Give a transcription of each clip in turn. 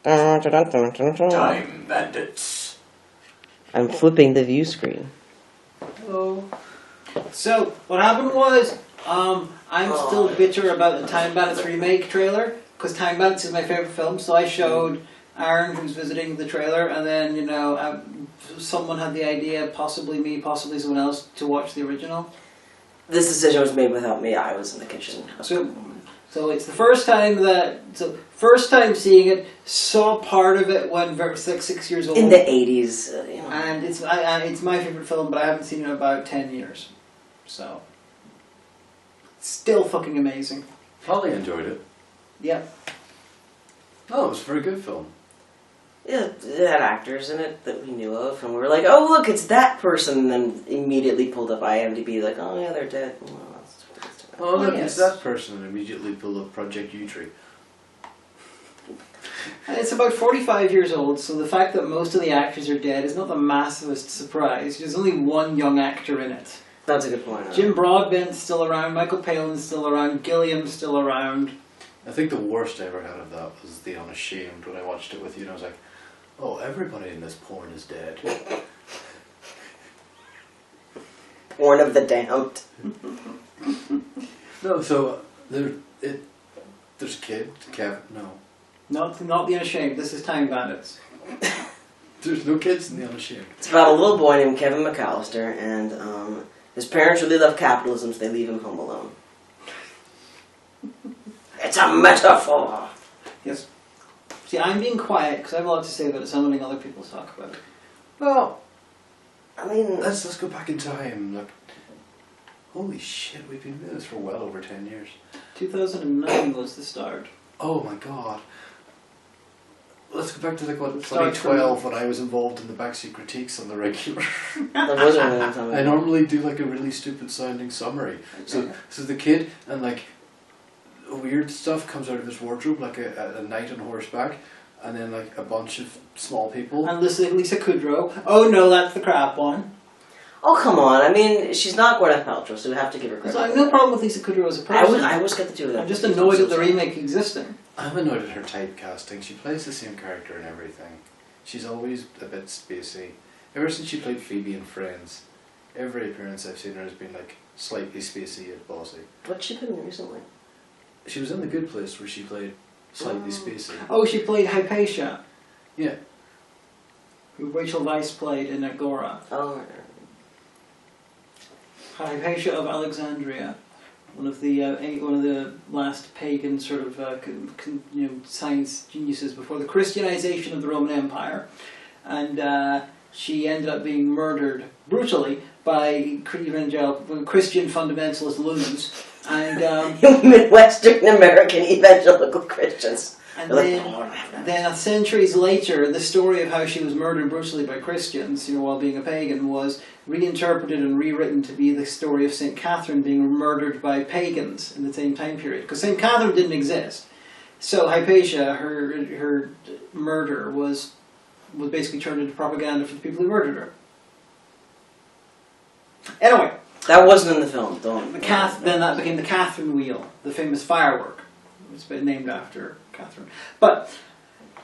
Time Bandits. I'm flipping the view screen. Hello. So, what happened was, I'm still bitter about the Time Bandits remake trailer, because Time Bandits is my favourite film, so I showed Aaron, who's visiting, the trailer, and then, someone had the idea, possibly me, possibly someone else, to watch the original. This decision was made without me. I was in the kitchen. So it's the first time seeing it, saw part of it when I was like 6 years old. In the 80s. And it's my favourite film, but I haven't seen it in about 10 years. So, still fucking amazing. Holly enjoyed it. Yep. Oh, it was a very good film. Yeah, it had actors in it that we knew of, and we were like, oh, look, it's that person, and then immediately pulled up IMDb, like, oh, yeah, they're dead. Oh, look, it's that person, and immediately pulled up Project U-Tree. It's about 45 years old, so the fact that most of the actors are dead is not the massivest surprise. There's only one young actor in it. That's a good point. Jim Broadbent's still around, Michael Palin's still around, Gilliam's still around. I think the worst I ever had of that was The Unashamed, when I watched it with you, and I was like, oh, everybody in this porn is dead. Porn of the damned. No, so there's kid, Kevin, no. Not The Unashamed, this is Time Bandits. There's no kids in The Unashamed. It's about a little boy named Kevin McAllister, and his parents really love capitalism, so they leave him home alone. It's a metaphor! Yes. See, I'm being quiet because I have a lot to say about it, so I'm letting other people talk about it. Well, I mean... let's go back in time. Look, holy shit, we've been doing this for well over 10 years. 2009 was the start. Oh my god. Let's go back to 2012 when I was involved in the Backseat critiques on the regular. That wasn't a long time ago. I normally do a really stupid sounding summary. So the kid and weird stuff comes out of his wardrobe, like a knight on horseback, and then a bunch of small people. And Lisa Kudrow. Oh no, that's the crap one. Oh, come on. I mean, she's not Gwyneth Paltrow, so we have to give her credit. So I have no problem with Lisa Kudrow as a person. I always get the two of them. I'm just annoyed at the remake existing. I'm annoyed at her typecasting. She plays the same character in everything. She's always a bit spacey. Ever since she played Phoebe in Friends, every appearance I've seen her has been slightly spacey and bossy. What's she been in recently? She was in The Good Place where she played slightly spacey. Oh, she played Hypatia. Yeah. Who Rachel Weisz played in Agora. Oh, Hypatia of Alexandria, one of the last pagan sort of science geniuses before the Christianization of the Roman Empire, and she ended up being murdered brutally by Christian fundamentalist loons, and Midwestern American evangelical Christians. And then centuries later, the story of how she was murdered brutally by Christians, while being a pagan, was reinterpreted and rewritten to be the story of St. Catherine being murdered by pagans in the same time period. Because St. Catherine didn't exist. So Hypatia, her murder was basically turned into propaganda for the people who murdered her. Anyway. That wasn't in the film, Then that became the Catherine Wheel, the famous firework. It's been named after Catherine. But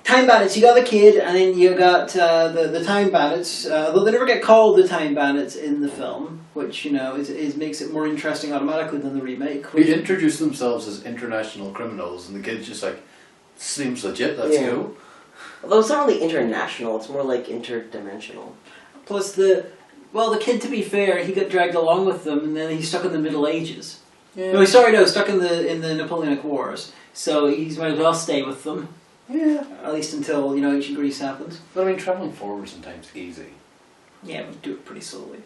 Time Bandits, you got the kid, and then you got the Time Bandits. Though they never get called the Time Bandits in the film, which makes it more interesting automatically than the remake. They introduce themselves as international criminals, and the kid's just seems legit. Let's go. Although it's not really international; it's more like interdimensional. Plus the kid, to be fair, he got dragged along with them, and then he's stuck in the Middle Ages. Yeah. No, stuck in the Napoleonic Wars. So he's might as well stay with them. Yeah. At least until, ancient Greece happens. But I mean, travelling forwards in time's easy. Yeah, but do it pretty slowly.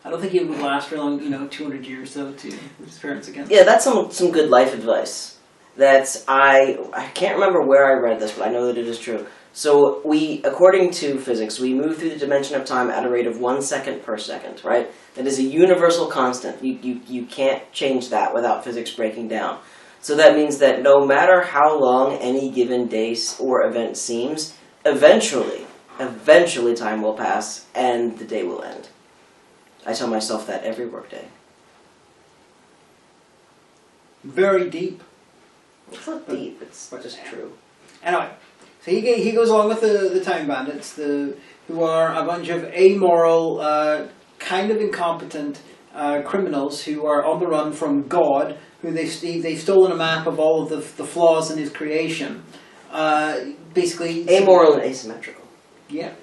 I don't think it would last very long, 200 years, though, to with his parents again. Yeah, that's some good life advice. I can't remember where I read this, but I know that it is true. So according to physics, we move through the dimension of time at a rate of 1 second per second, right? That is a universal constant. You can't change that without physics breaking down. So that means that no matter how long any given day or event seems, eventually time will pass and the day will end. I tell myself that every workday. Very deep. It's not deep, it's just true. Anyway, So he goes along with the Time Bandits, who are a bunch of amoral, kind of incompetent criminals who are on the run from God, who they've stolen a map of all of the flaws in his creation. Basically... Amoral and asymmetrical. Yeah.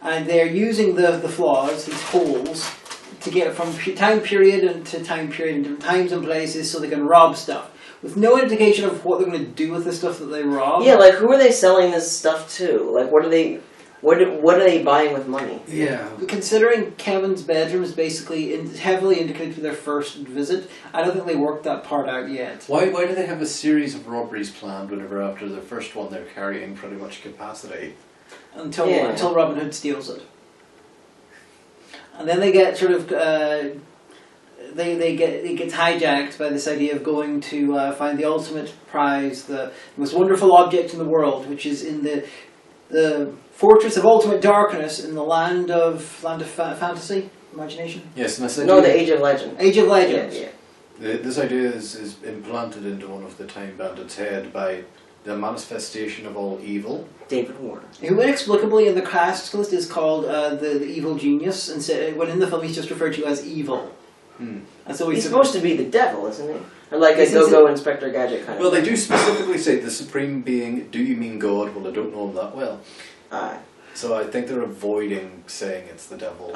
And they're using the flaws, these holes, to get from time period in different times and places so they can rob stuff. With no indication of what they're going to do with the stuff that they rob. Yeah, like, who are they selling this stuff to? Like, what are they buying with money? Yeah. Considering Kevin's bedroom is basically heavily indicated for their first visit, I don't think they worked that part out yet. Why do they have a series of robberies planned whenever after the first one they're carrying pretty much capacity? Until Robin Hood steals it. And then they get sort of... it gets hijacked by this idea of going to find the ultimate prize, the most wonderful object in the world, which is in the fortress of ultimate darkness in the land of fantasy, imagination. Yes, and The Age of Legend. Age of Legends. Yeah. This idea is implanted into one of the Time Bandits' head by the manifestation of all evil. David Warner. Who inexplicably in the cast list is called the evil genius, and so, when in the film he's just referred to as evil. And so he's supposed to be the devil, isn't he? Or like a go-go Inspector Gadget kind of Well, they do specifically say the supreme being, do you mean God? Well, I don't know him that well. So I think they're avoiding saying it's the devil.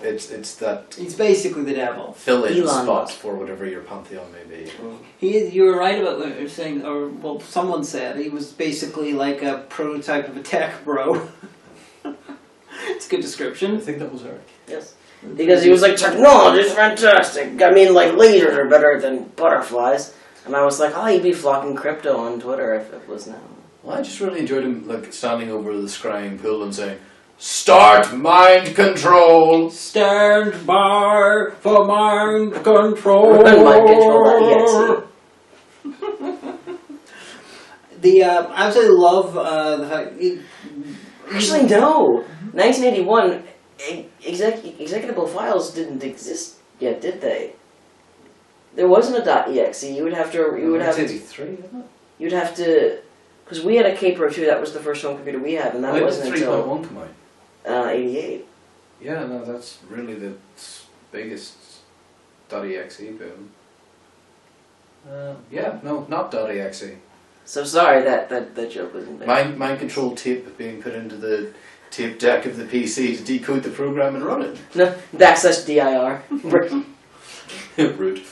It's that... He's basically the devil. Fill-in spot for whatever your pantheon may be. You were right about what you were saying, or someone said he was basically like a prototype of a tech bro. It's a good description. I think that was Eric. Yes. Because he was like, technology is fantastic. I mean, like, lasers are better than butterflies. And I was like, oh, he'd be flocking crypto on Twitter if it was now. Well, I just really enjoyed him, like, standing over the scrying pool and saying, "Start mind control! Stand by for mind control!" We're going to mind control that yet, I absolutely love the fact... Actually, no. 1981... executable files didn't exist yet, did they? There wasn't a .exe. You would have to. You'd have to, because we had a Caper 2. That was the first home computer we had, and that wasn't until 3.1 come out. 88. Yeah, no, that's really the biggest .exe boom. Not .exe. So sorry that joke wasn't there. Mind control tape being put into the tape deck of the PC to decode the program and run it. No, /dir. Rude.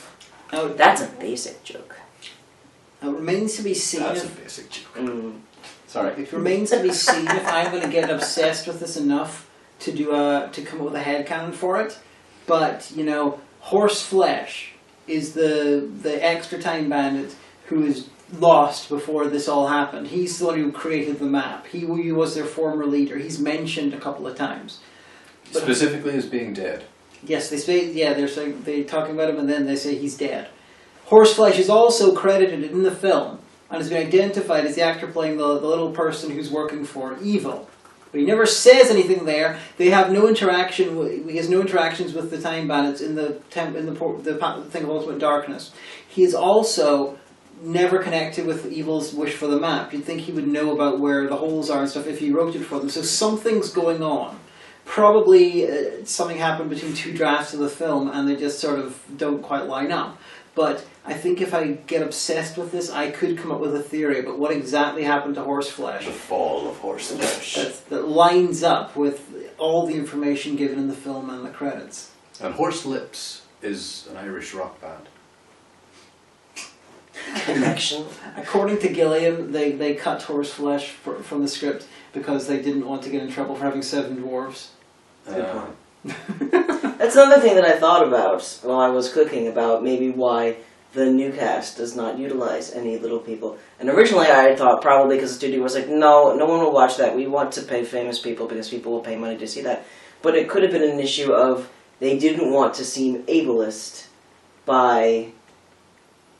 Oh, that's a basic joke. It remains to be seen. That's a basic joke. Sorry. It remains to be seen if I'm going to get obsessed with this enough to come up with a headcanon for it. But Horseflesh is the extra Time Bandit who is lost before this all happened. He's the one who created the map. He was their former leader. He's mentioned a couple of times. But specifically as being dead. Yes, they're talking about him and then they say he's dead. Horseflesh is also credited in the film and has been identified as the actor playing the little person who's working for evil. But he never says anything there. They have no interaction. He has no interactions with the Time Bandits in the thing of Ultimate Darkness. He is also never connected with evil's wish for the map. You'd think he would know about where the holes are and stuff if he wrote it for them. So something's going on. Probably something happened between two drafts of the film and they just sort of don't quite line up. But I think if I get obsessed with this, I could come up with a theory about what exactly happened to Horseflesh. The fall of Horseflesh. That lines up with all the information given in the film and the credits. And Horselips is an Irish rock band. Connection. According to Gilliam, they cut Horseflesh from the script because they didn't want to get in trouble for having 7 dwarves. Good point. That's another thing that I thought about while I was cooking about maybe why the new cast does not utilize any little people. And originally I thought probably because the studio was like, no one will watch that. We want to pay famous people because people will pay money to see that. But it could have been an issue of they didn't want to seem ableist by,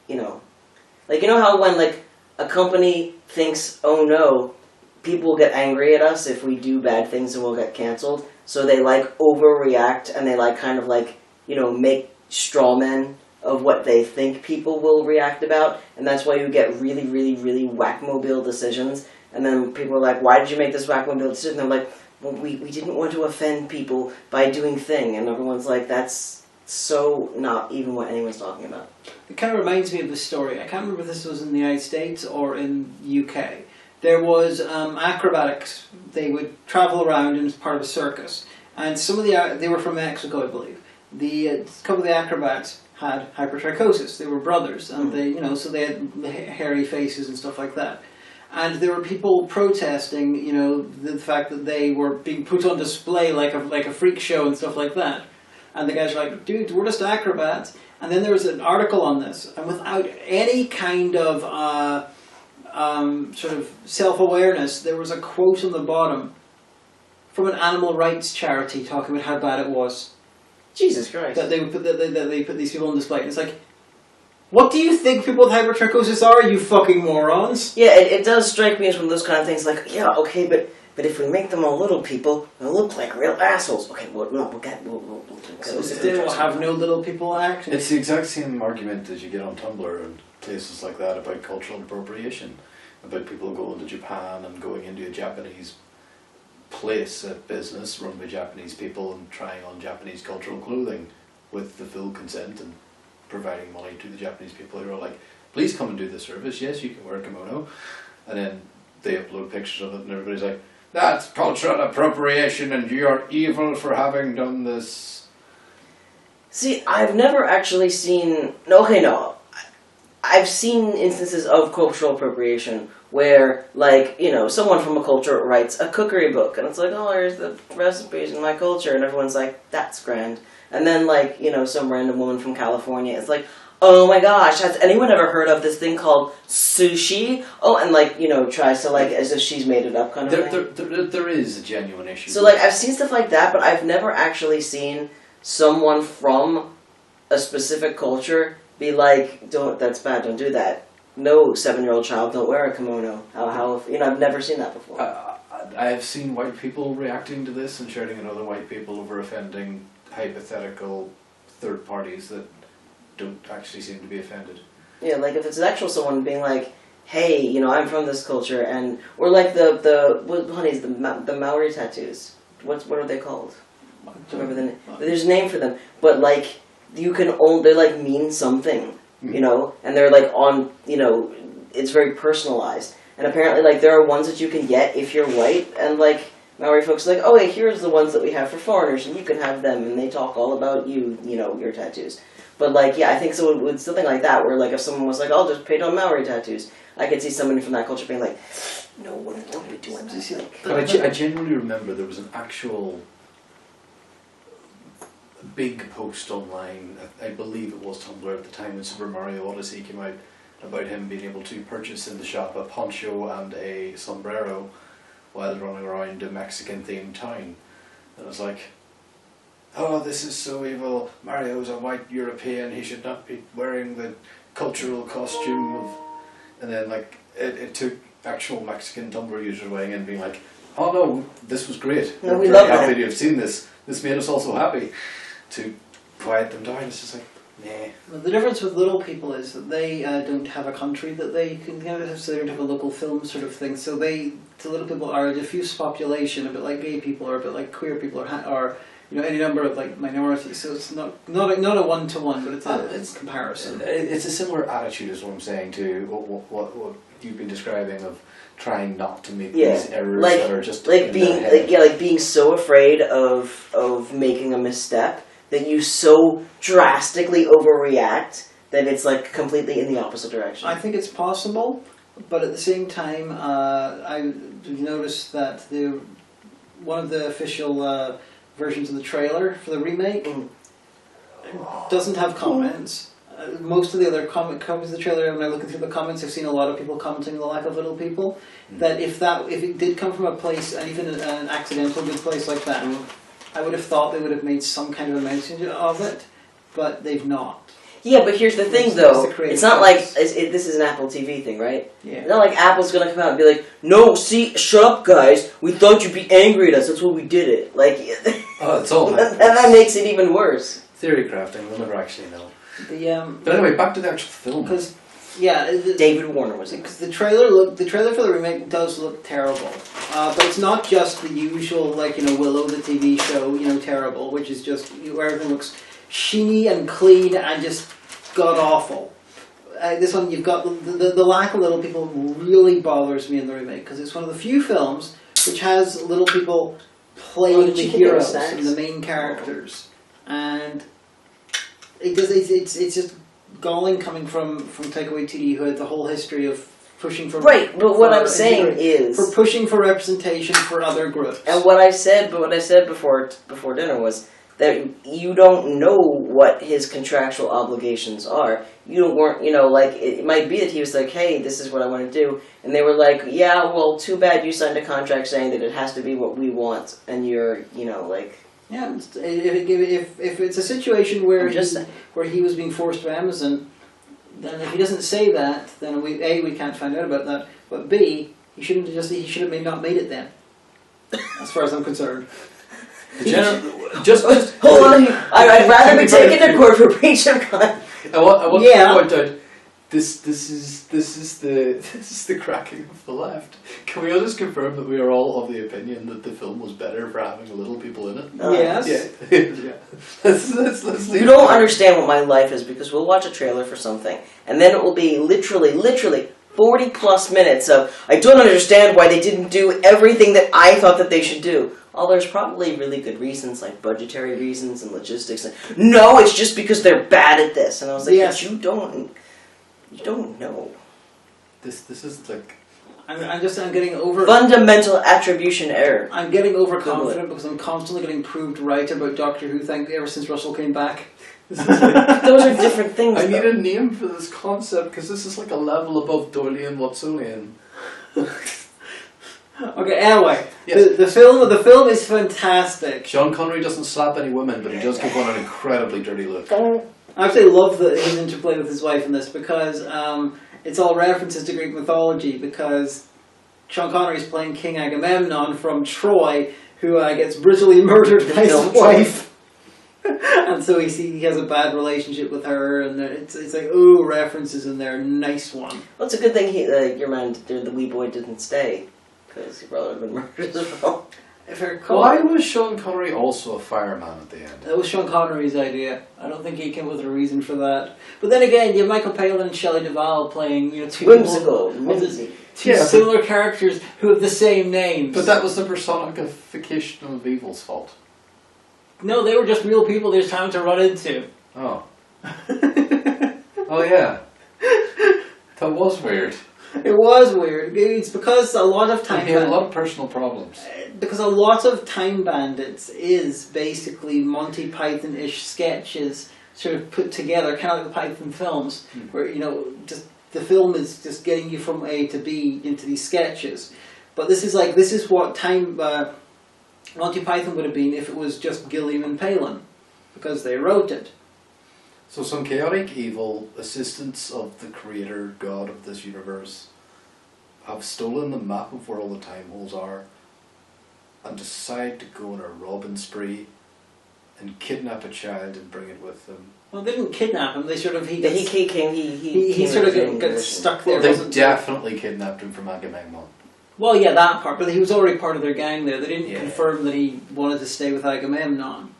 like, how when, like, a company thinks, oh no, people will get angry at us if we do bad things and we'll get canceled. So they, like, overreact and they, like, kind of, like, make straw men of what they think people will react about. And that's why you get really, really, really whack-mobile decisions And then people were like, why did you make this black woman be able to sit? And they're like, well, we didn't want to offend people by doing thing. And everyone's like, that's so not even what anyone's talking about. It kind of reminds me of this story. I can't remember if this was in the United States or in UK. There was acrobatics. They would travel around and it was part of a circus. And some of they were from Mexico, I believe. A couple of the acrobats had hypertrichosis. They were brothers, and so they had hairy faces and stuff like that. And there were people protesting, the fact that they were being put on display like a freak show and stuff like that. And the guys were like, dude, we're just acrobats. And then there was an article on this, and without any kind of sort of self-awareness, there was a quote on the bottom from an animal rights charity talking about how bad it was. Jesus Christ. That they put these people on display. And it's like, what do you think people with hypertrichosis are, you fucking morons? Yeah, it does strike me as one of those kind of things like, yeah, okay, but if we make them all little people, they'll look like real assholes. Okay, well, no, we'll so they will have no little people acting. It's the exact same argument as you get on Tumblr and places like that about cultural appropriation, about people going to Japan and going into a Japanese place, a business run by Japanese people, and trying on Japanese cultural clothing with the full consent and providing money to the Japanese people who are like, please come and do the service, yes, you can wear a kimono. And then they upload pictures of it and everybody's like, that's cultural appropriation and you're evil for having done this. See, I've never actually seen... No. I've seen instances of cultural appropriation where, someone from a culture writes a cookery book, and it's like, oh, here's the recipes in my culture, and everyone's like, that's grand. And then, some random woman from California is like, oh my gosh, has anyone ever heard of this thing called sushi? Oh, and, tries to, as if she's made it up kind of thing. There is a genuine issue. So, I've seen stuff like that, but I've never actually seen someone from a specific culture be like, that's bad, don't do that. No 7-year-old child, don't wear a kimono. I've never seen that before. I have seen white people reacting to this and shouting at other white people over offending hypothetical third parties that don't actually seem to be offended. Yeah, if it's actual someone being like, hey, I'm from this culture, or the Maori tattoos. What are they called? I don't remember the name. There's a name for them, but you can they mean something, and they're on, it's very personalized. And apparently, there are ones that you can get if you're white, and Maori folks are like, oh, hey, here's the ones that we have for foreigners, and you can have them, and they talk all about your tattoos. But I think so with something like that, where if someone was like, I'll just paint on Maori tattoos, I could see somebody from that culture being like, no, don't be doing that. But I genuinely remember there was an actual big post online, I believe it was Tumblr at the time when Super Mario Odyssey came out, about him being able to purchase in the shop a poncho and a sombrero while running around a Mexican themed town. And it was like, oh, this is so evil, Mario's a white European, he should not be wearing the cultural costume of... And then it took actual Mexican Tumblr users weighing in being like, oh no, this was great, no, we're very happy to have seen this made us all so happy, to quiet them down. It's just like, nah. Well, the difference with little people is that they don't have a country that they can so they don't have a local film sort of thing. So the little people are a diffuse population, a bit like gay people, or a bit like queer people, or any number of minorities. So it's not a one-to-one, but it's a comparison. It's a similar attitude, is what I'm saying, to what you've been describing of trying not to make these errors that are just being so afraid of making a misstep that you so drastically overreact that it's completely in the opposite direction. I think it's possible, but at the same time, I noticed that one of the official versions of the trailer for the remake doesn't have comments. Most of the other comments of the trailer, when I'm looking through the comments, I've seen a lot of people commenting on the lack of little people. That if it did come from a place, and even an accidental good place like that, I would have thought they would have made some kind of a mention of it, but they've not. Yeah, but here's the thing, though. It's not this is an Apple TV thing, right? Yeah. It's not like Apple's going to come out and be like, no, see, shut up, guys. We thought you'd be angry at us. That's why we did it. It's all that makes it even worse. Theory crafting, we'll never actually know. But anyway, back to the actual film. Because Yeah, David Warner was in it. because the trailer for the remake does look terrible, but it's not just the usual Willow the TV show terrible, which is just where everything looks sheeny and clean and just god awful. This one, you've got the lack of little people really bothers me in the remake, because it's one of the few films which has little people playing the heroes and the main characters, and it's just galling coming from Taika Waititi, who had the whole history of pushing for but what I'm saying is for pushing for representation for other groups. And what I said before dinner was that you don't know what his contractual obligations are. It might be that he was like, hey, this is what I want to do. And they were like, yeah, well, too bad you signed a contract saying that it has to be what we want. And you're, Yeah, if it's a situation where he was being forced by Amazon, then if he doesn't say that, then we can't find out about that. But B, he should have not made it then. As far as I'm concerned. Just hold on. I'd rather be taken to court for breach of contract. I want to point out this is the cracking of the left. Can we all just confirm that we are all of the opinion that the film was better for having little people in it? Yes. Yeah. Let's You don't understand what my life is, because we'll watch a trailer for something, and then it will be literally 40 plus minutes of, I don't understand why they didn't do everything that I thought that they should do. Oh, there's probably really good reasons, like budgetary reasons and logistics. No, it's just because they're bad at this. And I was like, yes. But you don't know. This is like... I'm getting over... Fundamental attribution error. I'm getting overconfident because I'm constantly getting proved right about Doctor Who ever since Russell came back. Those are different things. I need a name for this concept, because this is like a level above Doilian Watsonian. Okay, anyway, yes. the film is fantastic. Sean Connery doesn't slap any women, but he does give one an incredibly dirty look. I actually love his interplay with his wife in this, because it's all references to Greek mythology, because Sean Connery's playing King Agamemnon from Troy, who gets brutally murdered by his wife. And so he has a bad relationship with her, and it's like, ooh, references in there, nice one. Well, it's a good thing your man, the wee boy, didn't stay, because he probably would have been murdered as well. If I recall, why was Sean Connery also a fireman at the end? That was Sean Connery's idea. I don't think he came up with a reason for that. But then again, you have Michael Palin and Shelley Duvall playing, two similar characters who have the same names. But that was the personification of evil's fault. No, they were just real people there's time to run into. Oh. Oh yeah. That was weird. It was weird. It's because a lot of He had a lot of personal problems. Because a lot of Time Bandits is basically Monty Python-ish sketches sort of put together, kind of like the Python films, where, just the film is just getting you from A to B into these sketches. But this is what Monty Python would have been if it was just Gilliam and Palin, because they wrote it. So some chaotic evil assistants of the creator god of this universe have stolen the map of where all the time holes are and decide to go on a robbing spree and kidnap a child and bring it with them. Well, they didn't kidnap him. They sort of He sort of got stuck there. Well, they definitely kidnapped him from Agamemnon. Well, yeah, that part, but he was already part of their gang there. They didn't confirm that he wanted to stay with Agamemnon.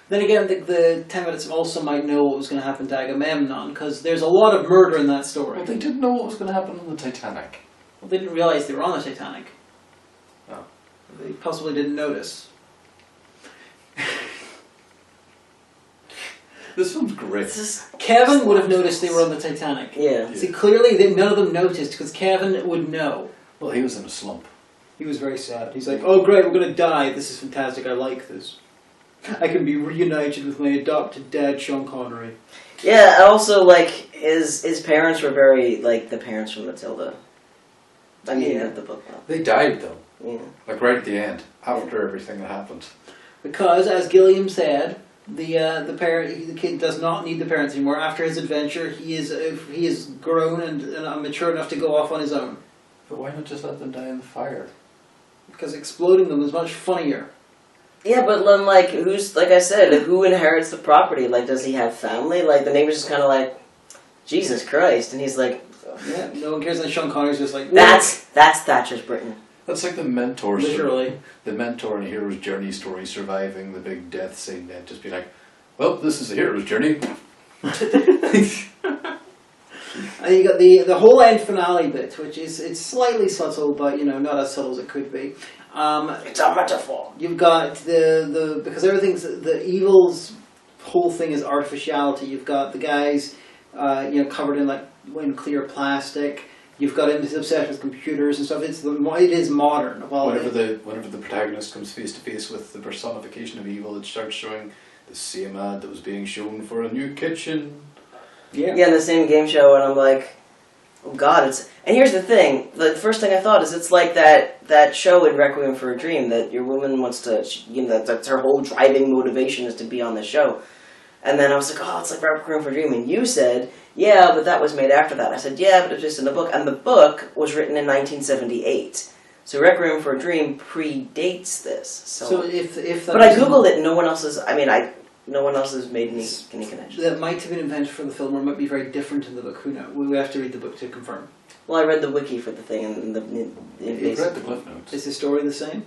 Then again, the Time Bandits also might know what was going to happen to Agamemnon, because there's a lot of murder in that story. Well, they didn't know what was going to happen on the Titanic. Well, they didn't realise they were on the Titanic. Oh. They possibly didn't notice. This one's great. Kevin would have noticed they were on the Titanic. Yeah. See, clearly none of them noticed, because Kevin would know. Well, he was in a slump. He was very sad. He's like, oh great, we're going to die. This is fantastic. I like this. I can be reunited with my adopted dad, Sean Connery. Yeah, and also, his parents were very, the parents from Matilda. I mean, the book. They died, though. Yeah. Right at the end, after everything that happened. Because, as Gilliam said, the kid does not need the parents anymore. After his adventure, he is grown and mature enough to go off on his own. But why not just let them die in the fire? Because exploding them is much funnier. Yeah, but then, who's, like I said, who inherits the property? Does he have family? The neighbor's just kind of like, Jesus Christ. And he's like, Yeah, no one cares. And Sean Connery's just like, That's Thatcher's Britain. That's like the mentor. literally. The mentor in a hero's journey story, surviving the big death scene, then just be like, well, this is a hero's journey. And you got the whole end finale bit, which it's slightly subtle, but not as subtle as it could be. It's a metaphor. You've got the because everything's the evil's whole thing is artificiality. You've got the guys, covered in clear plastic. You've got him obsessed with computers and stuff. It is modern. Well, whenever the protagonist comes face to face with the personification of evil, it starts showing the same ad that was being shown for a new kitchen. Yeah, in the same game show, and I'm like, oh god, it's... And here's the thing, the first thing I thought is it's like that show in Requiem for a Dream, that your woman wants to, that's her whole driving motivation is to be on the show. And then I was like, oh, it's like Requiem for a Dream, and you said, yeah, but that was made after that. I said, yeah, but it's just in the book, and the book was written in 1978. So Requiem for a Dream predates this. So if that but I googled it, and no one else has, no one else has made any connection. That might have been invented for the film, or it might be very different in the book. Who knows? We have to read the book to confirm. Well, I read the wiki for the thing, and You've read the Cliff Notes. Is the story the same?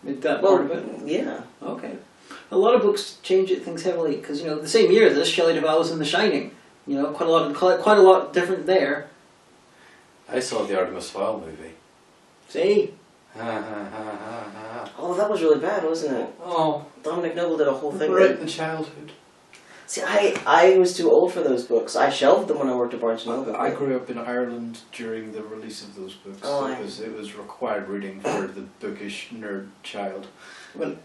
That part of it? Yeah. Okay. A lot of books change things heavily because the same year as this, Shelley Duvall was in The Shining. Quite a lot different there. I saw the Artemis Fowl movie. See? Oh, that was really bad, wasn't it? Oh, Dominic Noble did a whole thing. Right in childhood. See, I was too old for those books. I shelved them when I worked at Barnes & Noble. I grew up in Ireland during the release of those books. Oh, It was required reading for the bookish nerd child. well,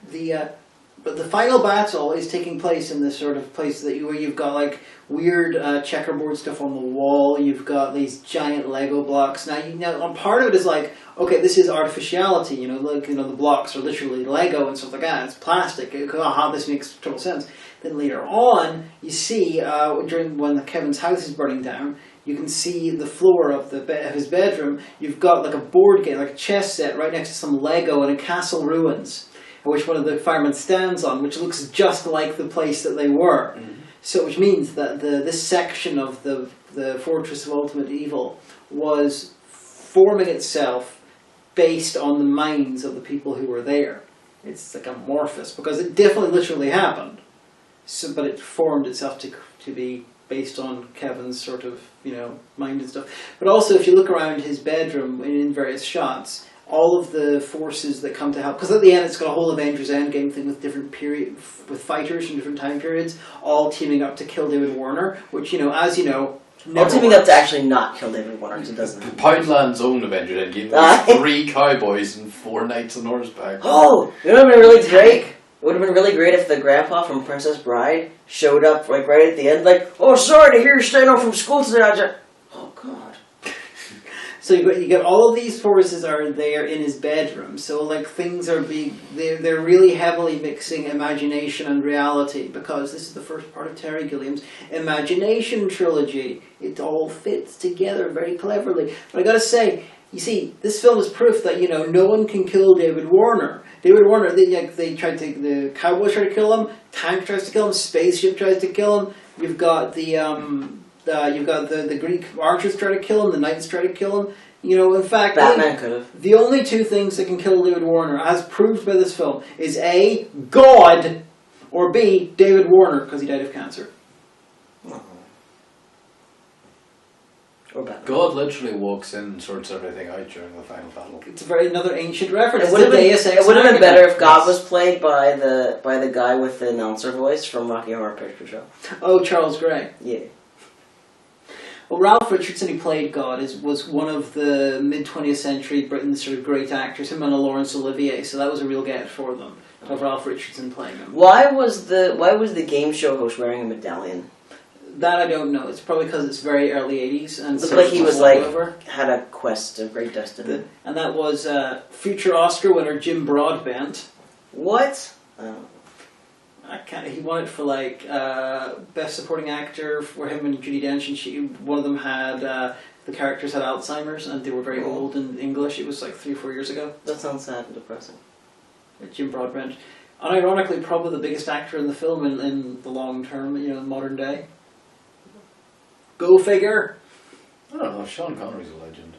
but the final battle is taking place in this sort of place where you've got weird checkerboard stuff on the wall. You've got these giant Lego blocks. Now part of it is okay, this is artificiality. The blocks are literally Lego and stuff like that. It's plastic. This makes total sense. Then later on, you see when Kevin's house is burning down, you can see the floor of his bedroom. You've got a board game, a chess set, right next to some Lego and a castle ruins, which one of the firemen stands on, which looks just like the place that they were. Mm-hmm. So, which means that this section of the Fortress of Ultimate Evil was forming itself based on the minds of the people who were there. It's amorphous because it definitely literally happened. So, but it formed itself to be based on Kevin's sort of mind and stuff. But also, if you look around his bedroom in various shots, all of the forces that come to help, because at the end it's got a whole Avengers Endgame thing with different with fighters from different time periods, all teaming up to kill David Warner, which as you know, all teaming up to actually not kill David Warner, because it doesn't. Poundland's own Avengers Endgame was 3 cowboys and 4 knights on horseback. Oh, it would have been really great. It would have been really great if the grandpa from Princess Bride showed up right at the end, oh, sorry to hear you're staying home from school today. Oh God. So you got all of these forces are there in his bedroom. So things are they're really heavily mixing imagination and reality, because this is the first part of Terry Gilliam's Imagination trilogy. It all fits together very cleverly. But I gotta say, you see, this film is proof that no one can kill David Warner. David Warner, the Cowboys try to kill him, tank tries to kill him, spaceship tries to kill him. You've got the Greek archers try to kill him, the knights try to kill him. In fact, Batman could have. The only 2 things that can kill David Warner, as proved by this film, is A, God, or B, David Warner, because he died of cancer. Or Batman. God literally walks in and sorts everything out during the final battle. It's another ancient reference. It would have been better if God was played by the guy with the announcer voice from Rocky Horror Picture Show. Oh, Charles Gray. Yeah. Well, Ralph Richardson, who played God, was one of the mid-20th century Britain's sort of great actors, him and Laurence Olivier, so that was a real get for them, of Ralph Richardson playing him. Why was the game show host wearing a medallion? That I don't know. It's probably because it's very early 80s. And looked like he was had a quest of great destiny. And that was future Oscar winner Jim Broadbent. What? He won it for best supporting actor for him and Judi Dench, and one of them had the characters had Alzheimer's and they were very old in English. It was 3 or 4 years ago. That sounds sad and depressing. Jim Broadbent, unironically probably the biggest actor in the film in the long term, modern day. Go figure. I don't know, Sean Connery's a legend.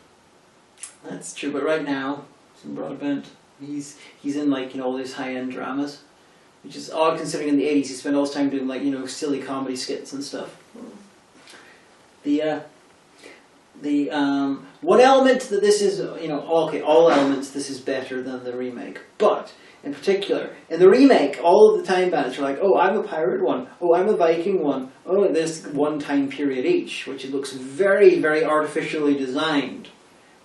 That's true, but right now, he's in Broadbent. He's in like, you know, all these high-end dramas, which is odd considering in the 80s he spent all his time doing like, you know, silly comedy skits and stuff. The one element that this is, you know, okay, all elements this is better than the remake, but in particular, in the remake, all of the Time Bandits are like, oh, I'm a pirate one, oh, I'm a Viking one, oh, there's one time period each, which it looks very, very artificially designed.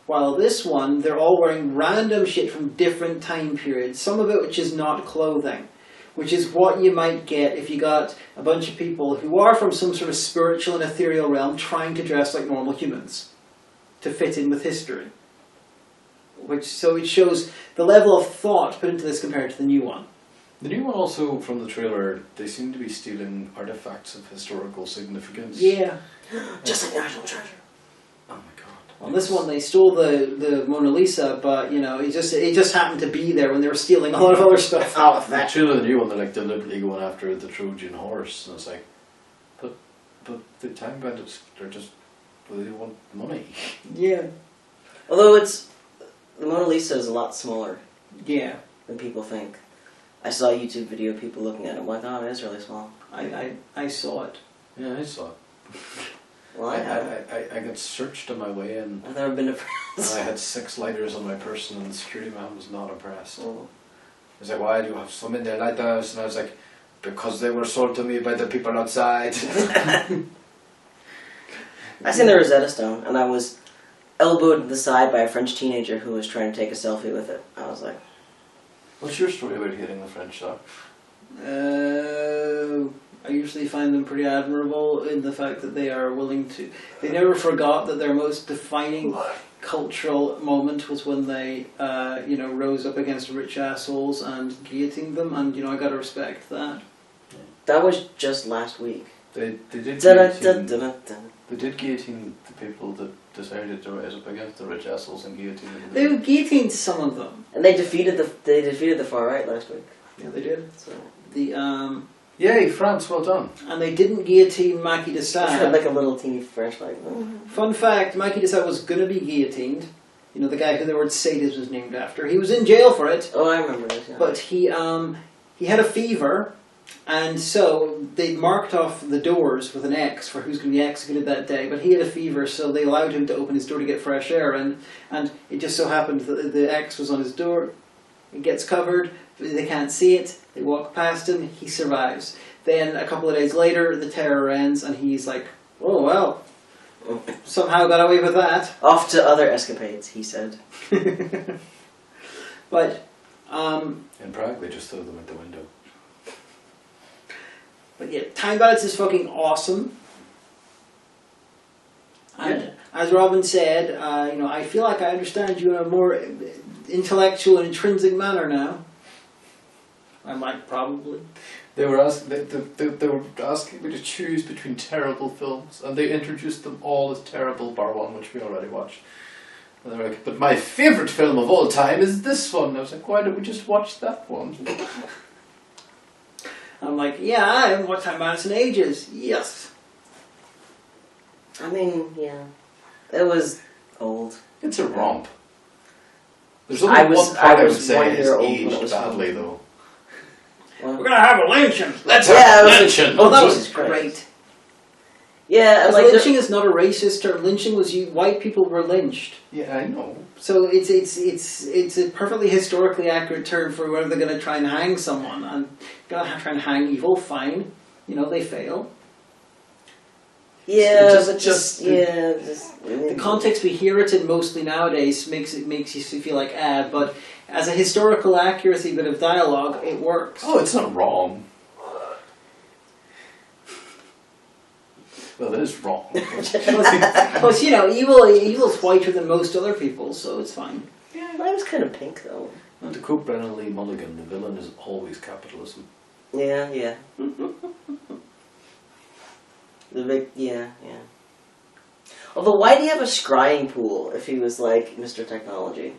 While this one, they're all wearing random shit from different time periods, some of it which is not clothing, which is what you might get if you got a bunch of people who are from some sort of spiritual and ethereal realm trying to dress like normal humans to fit in with history. So it shows the level of thought put into this compared to the new one. The new one also, from the trailer, they seem to be stealing artifacts of historical significance. Yeah. Just like National Treasure. Oh my god. On this one, they stole the Mona Lisa, but you know, it just happened to be there when they were stealing a lot of other stuff. Oh, The trailer of the new one, they're like deliberately going after the Trojan horse, and it's like, but the Time Bandits, they want money. Yeah. Although the Mona Lisa is a lot smaller Yeah. than people think. I saw a YouTube video of people looking at it. I'm like, oh, it is really small. I saw it. Yeah, I saw it. Well, I haven't. I got searched on my way in, I've never been to and France. I had 6 lighters on my person, and the security man was not impressed. Oh. He was like, why do you have so many lighters? And I was like, because they were sold to me by the people outside. I seen the Rosetta Stone, and I was elbowed to the side by a French teenager who was trying to take a selfie with it. I was like... What's your story about hating the French, though? I usually find them pretty admirable in the fact that they are willing to... They never forgot that their most defining cultural moment was when they, you know, rose up against rich assholes and guillotined them, and, you know, I gotta respect that. That was just last week. They did Da-da-da-da-da. They did guillotine the people that decided to rise up against the rich assholes and guillotine them. They guillotined some of them. And they defeated the far right last week. Yeah, they did. So Yay, France, well done. And they didn't guillotine Macky de Sade. like a little teeny French like. Fun fact: Macky de Sade was going to be guillotined. You know, the guy who the word sadist was named after. He was in jail for it. Oh, I remember this. Yeah. But he had a fever, and so they marked off the doors with an X for who's going to be executed that day. But he had a fever, so they allowed him to open his door to get fresh air. And it just so happened that the X was on his door. It gets covered. They can't see it. They walk past him. He survives. Then a couple of days later, the terror ends, and he's like, "Oh well, somehow got away with that." Off to other escapades, he said. But in Prague, they just threw them out the window. But yeah, Time Bandits is fucking awesome. And as Robyn said, you know, I feel like I understand you in a more intellectual and intrinsic manner now. I might probably. They were asking me to choose between terrible films, and they introduced them all as terrible, bar one, which we already watched. And they were like, but my favourite film of all time is this one. And I was like, why don't we just watch that one? I'm like, yeah, I haven't watched Time Bandits in ages. Yes. I mean, yeah. It was old. It's a romp. There's only one part I would say is aged badly, though. We're going to have a lynching. Let's have a lynching. Oh, that was great. Yeah, like lynching is not a racist term. Lynching was white people were lynched. Yeah, I know. So it's a perfectly historically accurate term for whether they're going to try and hang someone and going to try and hang evil. Fine, you know they fail. Yeah, the context we hear it in mostly nowadays makes you feel like but as a historical accuracy bit of dialogue, it works. Oh, it's not wrong. Well, it is wrong. Plus, you know, evil's whiter than most other people, so it's fine. Yeah, mine was kind of pink though. And to quote Brennan Lee Mulligan, the villain is always capitalism. Yeah, yeah. Yeah. Although, why do you have a scrying pool if he was like Mr. Technology?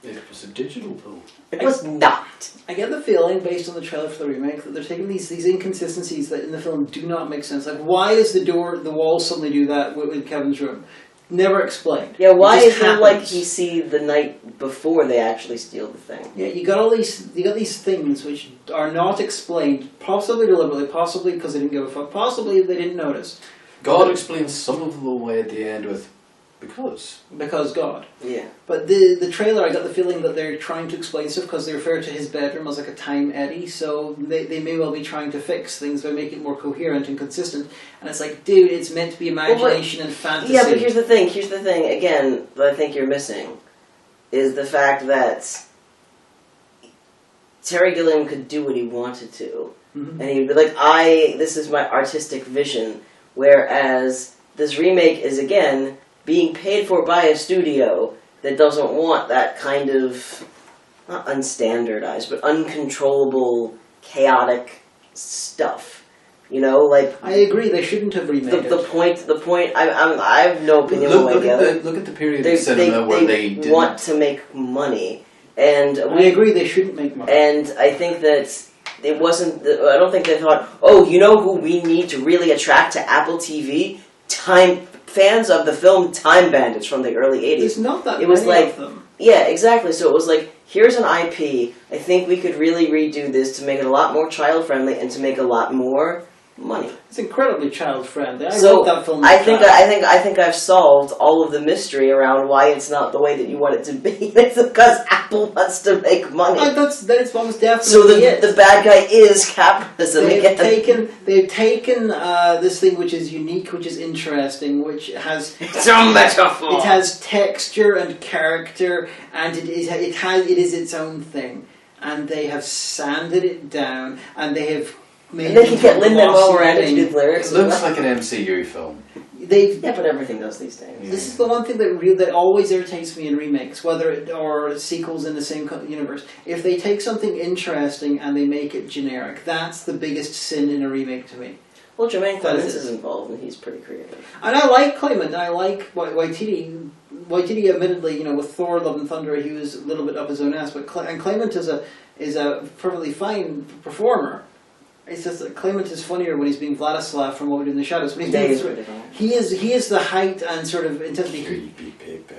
It was a digital pool. It was not. I get the feeling, based on the trailer for the remake, that they're taking these inconsistencies that in the film do not make sense. Like, why is the wall suddenly do that with Kevin's room? Never explained. Yeah, why It just is it like happens. he see the night before they actually steal the thing? Yeah, you got these things which are not explained, possibly deliberately, possibly because they didn't give a fuck, possibly they didn't notice. God explains some of the way at the end with Because God. Yeah. But the trailer, I got the feeling that they're trying to explain stuff because they refer to his bedroom as like a time eddy, so they may well be trying to fix things by making it more coherent and consistent. And it's like, dude, it's meant to be imagination and fantasy. Yeah, but here's the thing, again, that I think you're missing, is the fact that Terry Gilliam could do what he wanted to. Mm-hmm. And he'd be like, this is my artistic vision, whereas this remake is, again, being paid for by a studio that doesn't want that kind of, not unstandardized, but uncontrollable, chaotic stuff. You know, like... I agree, they shouldn't have remade it. The point, I have no opinion one way or the other. Look at the period of cinema where they didn't... want to make money, and... I agree, they shouldn't make money. And I think that it wasn't... I don't think they thought, oh, you know who we need to really attract to Apple TV? Fans of the film Time Bandits from the early 80s. There's not that many like, of them. Yeah, exactly. So it was like, here's an IP. I think we could really redo this to make it a lot more child-friendly and to make a lot more money. It's incredibly child-friendly. I So wrote that film. I think I've solved all of the mystery around why it's not the way that you want it to be. It's because Apple wants to make money. That's almost definitely So it. the bad guy is capitalism again. They've taken this thing which is unique, which is interesting, which has It's a metaphor. It has texture and character, and it is its own thing. And they have sanded it down, and they have made. And they can get Lin-Manuel Miranda to do the lyrics. It looks like an MCU film. Yeah, but everything does these days. Yeah. This is the one thing that always irritates me in remakes, or sequels in the same universe. If they take something interesting and they make it generic, that's the biggest sin in a remake to me. Well, Jermaine Clements is involved, and he's pretty creative. And I like Clement, and I like Waititi. Waititi, admittedly, with Thor: Love and Thunder, he was a little bit up his own ass, but Clement is a perfectly fine performer. It's just that Clement is funnier when he's being Vladislav from What We Do in the Shadows. When he's he is the height and sort of intensity. Creepy paper.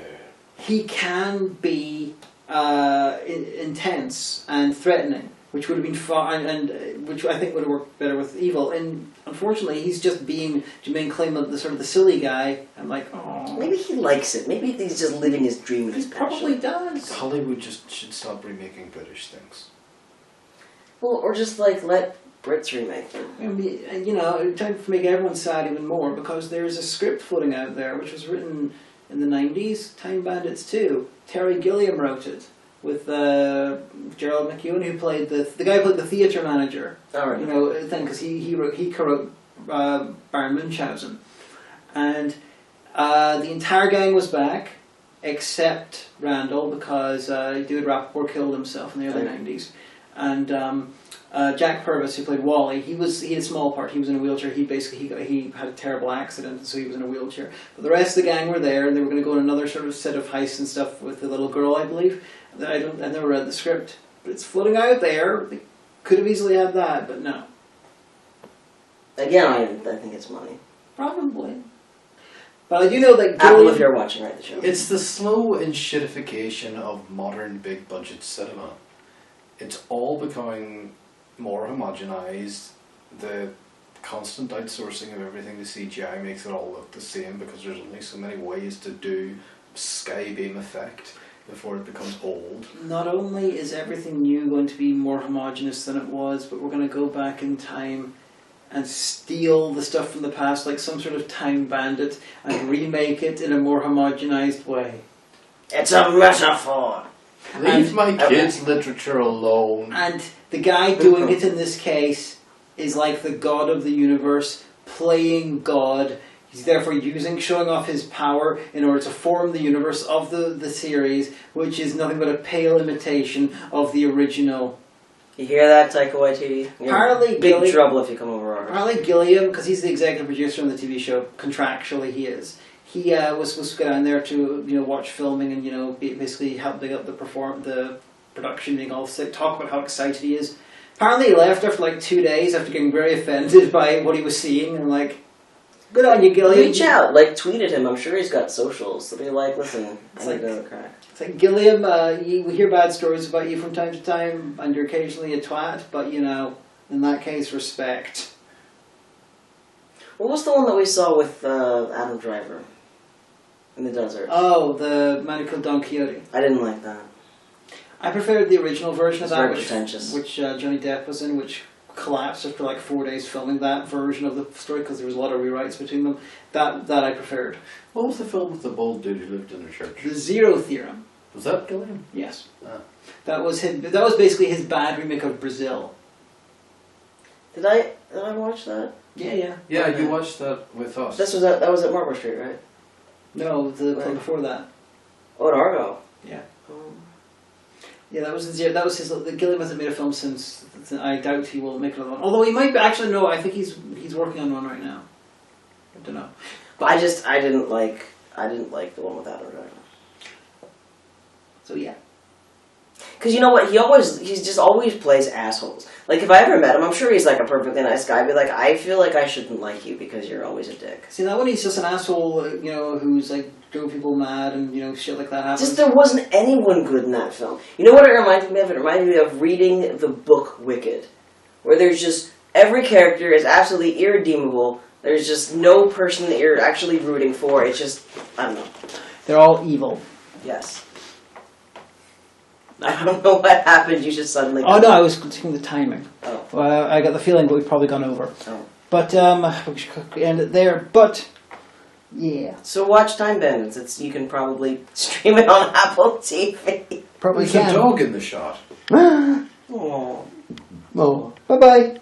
He can be intense and threatening, which would have been fun, and which I think would have worked better with Evil. And unfortunately, he's just being Jermaine Clement, the sort of the silly guy. I'm like, oh. Maybe he likes it. Maybe he's just living his dream and He his passion. probably does. Hollywood just should stop remaking British things. Well, or just let Brits remake them. And, trying to make everyone sad even more, because there's a script floating out there which was written in the 90s, Time Bandits 2. Terry Gilliam wrote it with Gerald McEwen, who played the guy who played the theatre manager. All right. Because he co-wrote Baron Munchausen, and the entire gang was back except Randall, because David Rappaport killed himself in the early 90s, and Jack Purvis, who played Wally, he had a small part. He was in a wheelchair. He had a terrible accident, and so he was in a wheelchair. But the rest of the gang were there, and they were going to go on another sort of set of heists and stuff with the little girl, I believe. I never read the script, but it's floating out there. They could have easily had that, but no. Again, I think it's money. Probably. But I do know that Apple, if you're watching, write the show. It's the slow enshittification of modern big budget cinema. It's all becoming more homogenized. The constant outsourcing of everything to CGI makes it all look the same, because there's only so many ways to do skybeam effect before it becomes old. Not only is everything new going to be more homogenous than it was, but we're going to go back in time and steal the stuff from the past, like some sort of Time Bandit, and remake it in a more homogenized way. It's a metaphor. Leave my kids' literature alone. And the guy doing it in this case is like the god of the universe, playing God. He's therefore showing off his power in order to form the universe of the series, which is nothing but a pale imitation of the original. You hear that, Taika Waititi? Apparently, big trouble if you come over our Apparently Gilliam, because he's the executive producer on the TV show, contractually he is. he was supposed to go down there to watch filming and basically help big up the production, being all sick, talk about how excited he is. Apparently he left after like 2 days after getting very offended by what he was seeing, and like, good on you, Gilliam. Reach out, like tweet at him. I'm sure he's got socials. So be like, listen, It's I like- need to go to crack. It's like, Gilliam, we hear bad stories about you from time to time, and you're occasionally a twat, but in that case, respect. What was the one that we saw with Adam Driver in the desert? Oh, the man who killed Don Quixote. I didn't like that. I preferred the original version It's of that, very pretentious. which Johnny Depp was in, which collapsed after like 4 days filming that version of the story because there was a lot of rewrites between them. That I preferred. What was the film with the bald dude who lived in a church? The Zero Theorem. Was that Gilliam? Yes. Ah. That was basically his bad remake of Brazil. Did I watch that? Yeah. Yeah, Okay. you watched that with us. That was at Marlborough Street, right? No, the Right. one before that. Oh, at Argo. Yeah. Oh. Yeah, that was his. The Gilliam hasn't made a film since. I doubt he will make another one. Although he might actually. No, I think he's working on one right now. I don't know. But I didn't like the one with Adam Driver. So yeah. Because you know what, he just always plays assholes. Like if I ever met him, I'm sure he's like a perfectly nice guy. I'd be like, I feel like I shouldn't like you because you're always a dick. See, that one he's just an asshole. Who's like drove people mad and shit like that happens. Just there wasn't anyone good in that film. You know what it reminded me of? It reminded me of reading the book Wicked, where there's just every character is absolutely irredeemable. There's just no person that you're actually rooting for. It's just, I don't know. They're all evil. Yes. I don't know what happened. You just suddenly. Oh no, I was thinking the timing. Oh. I got the feeling that we've probably gone over. Oh. But we should end it there. But yeah, So watch Time Bandits. You can probably stream it on Apple TV. probably There's a can. dog in the shot. Oh. Oh, bye bye.